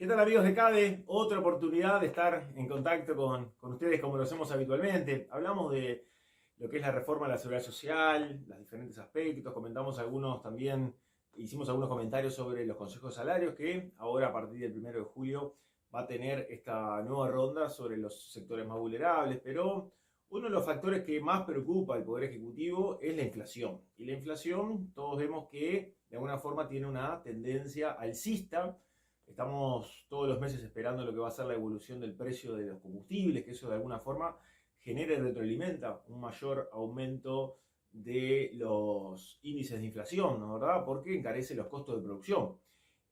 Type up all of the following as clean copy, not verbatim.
¿Qué tal amigos de CADE? Otra oportunidad de estar en contacto con ustedes como lo hacemos habitualmente. Hablamos de lo que es la reforma de la seguridad social, los diferentes aspectos, comentamos algunos también, hicimos algunos comentarios sobre los consejos de salarios que ahora a partir del 1 de julio va a tener esta nueva ronda sobre los sectores más vulnerables, pero uno de los factores que más preocupa al Poder Ejecutivo es la inflación. Y la inflación, todos vemos que de alguna forma tiene una tendencia alcista. Estamos todos los meses esperando lo que va a ser la evolución del precio de los combustibles, que eso de alguna forma genera y retroalimenta un mayor aumento de los índices de inflación, ¿no? ¿Verdad? Porque encarece los costos de producción.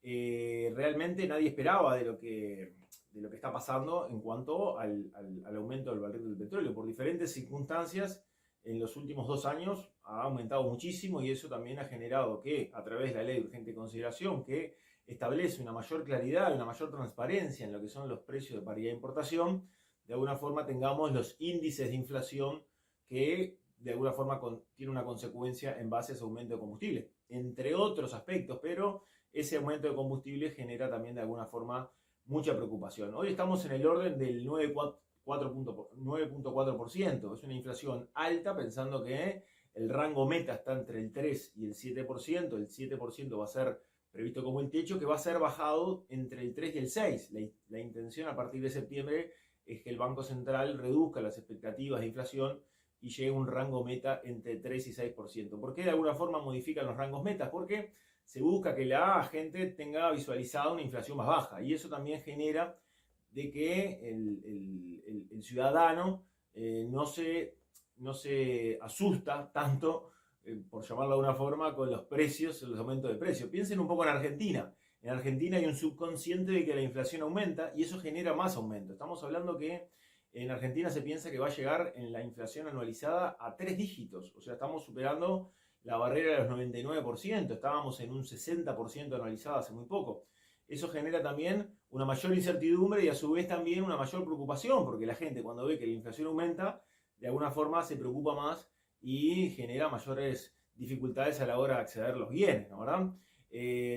Realmente nadie esperaba de lo que está pasando en cuanto al aumento del barril del petróleo. Por diferentes circunstancias, en los últimos 2 años ha aumentado muchísimo y eso también ha generado que, a través de la ley de urgente consideración, que establece una mayor claridad y una mayor transparencia en lo que son los precios de paridad de importación, de alguna forma tengamos los índices de inflación que de alguna forma tiene una consecuencia en base a ese aumento de combustible, entre otros aspectos, pero ese aumento de combustible genera también de alguna forma mucha preocupación. Hoy estamos en el orden del 9,4%, es una inflación alta pensando que el rango meta está entre el 3 y el 7%, el 7% va a ser previsto como el techo, que va a ser bajado entre el 3 y el 6. La intención a partir de septiembre es que el Banco Central reduzca las expectativas de inflación y llegue a un rango meta entre 3 y 6%. ¿Por qué de alguna forma modifican los rangos metas? Porque se busca que la gente tenga visualizada una inflación más baja y eso también genera de que el ciudadano no se asusta tanto, por llamarlo de alguna forma, con los precios, los aumentos de precios. Piensen un poco en Argentina. En Argentina hay un subconsciente de que la inflación aumenta y eso genera más aumento. Estamos hablando que en Argentina se piensa que va a llegar en la inflación anualizada a 3 dígitos. O sea, estamos superando la barrera de los 99%. Estábamos en un 60% anualizado hace muy poco. Eso genera también una mayor incertidumbre y a su vez también una mayor preocupación, porque la gente cuando ve que la inflación aumenta, de alguna forma se preocupa más y genera mayores dificultades a la hora de acceder a los bienes, ¿no? ¿Verdad?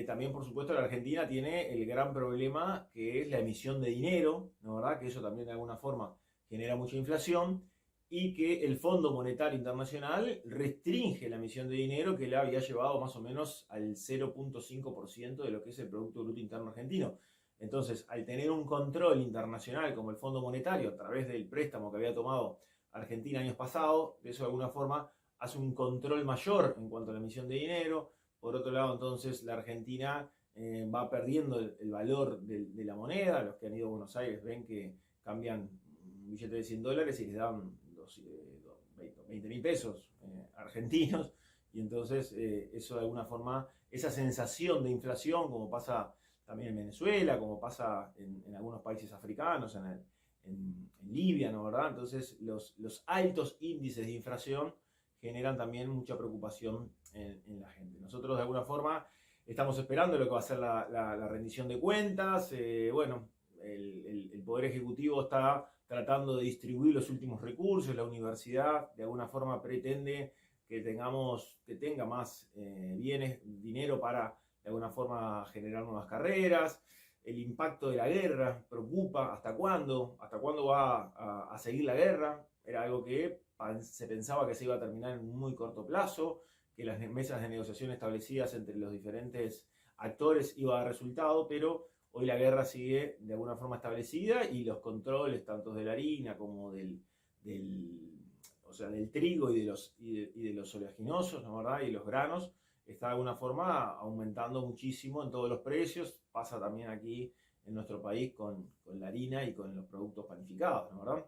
También, por supuesto, la Argentina tiene el gran problema que es la emisión de dinero, ¿no? ¿Verdad? Que eso también de alguna forma genera mucha inflación y que el Fondo Monetario Internacional restringe la emisión de dinero que le había llevado más o menos al 0,5% de lo que es el Producto Bruto Interno Argentino. Entonces, al tener un control internacional como el Fondo Monetario a través del préstamo que había tomado Argentina años pasados, de eso de alguna forma hace un control mayor en cuanto a la emisión de dinero. Por otro lado, entonces, la Argentina va perdiendo el valor de la moneda. Los que han ido a Buenos Aires ven que cambian un billete de $100 y les dan 20.000 pesos argentinos. Y entonces eso de alguna forma, esa sensación de inflación, como pasa también en Venezuela, como pasa en algunos países africanos, en Libia, ¿no? ¿Verdad? Entonces los altos índices de inflación generan también mucha preocupación en la gente. Nosotros de alguna forma estamos esperando lo que va a ser la rendición de cuentas. Bueno, el Poder Ejecutivo está tratando de distribuir los últimos recursos. La universidad de alguna forma pretende que tenga más dinero para de alguna forma generar nuevas carreras. El impacto de la guerra preocupa. ¿Hasta cuándo? ¿Hasta cuándo va a seguir la guerra? Era algo que se pensaba que se iba a terminar en un muy corto plazo, que las mesas de negociación establecidas entre los diferentes actores iba a dar resultado, pero hoy la guerra sigue de alguna forma establecida y los controles tanto de la harina como del trigo y de los oleaginosos, ¿no? ¿Verdad? Y los granos está de alguna forma aumentando muchísimo en todos los precios. Pasa también aquí en nuestro país con la harina y con los productos panificados, ¿no? ¿Verdad?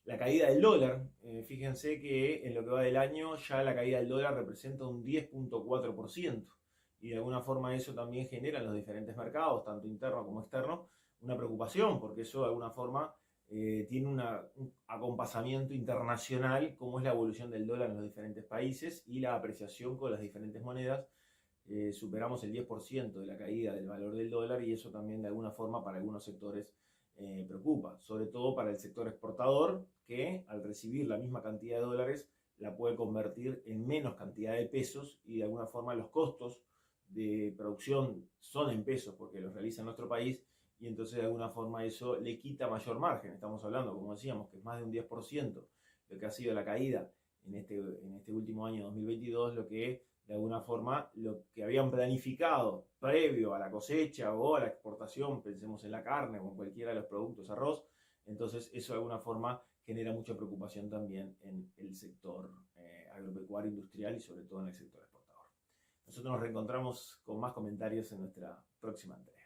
La caída del dólar, fíjense que en lo que va del año ya la caída del dólar representa un 10,4% y de alguna forma eso también genera en los diferentes mercados, tanto interno como externo, una preocupación, porque eso de alguna forma tiene un acompasamiento internacional, como es la evolución del dólar en los diferentes países y la apreciación con las diferentes monedas. Superamos el 10% de la caída del valor del dólar y eso también de alguna forma para algunos sectores preocupa, sobre todo para el sector exportador, que al recibir la misma cantidad de dólares la puede convertir en menos cantidad de pesos y de alguna forma los costos de producción son en pesos porque los realiza en nuestro país y entonces de alguna forma eso le quita mayor margen. Estamos hablando, como decíamos, que es más de un 10% lo que ha sido la caída en este último año 2022, lo que de alguna forma lo que habían planificado previo a la cosecha o a la exportación, pensemos en la carne o en cualquiera de los productos, arroz, entonces eso de alguna forma genera mucha preocupación también en el sector agropecuario industrial y sobre todo en el sector exportador. Nosotros nos reencontramos con más comentarios en nuestra próxima entrega.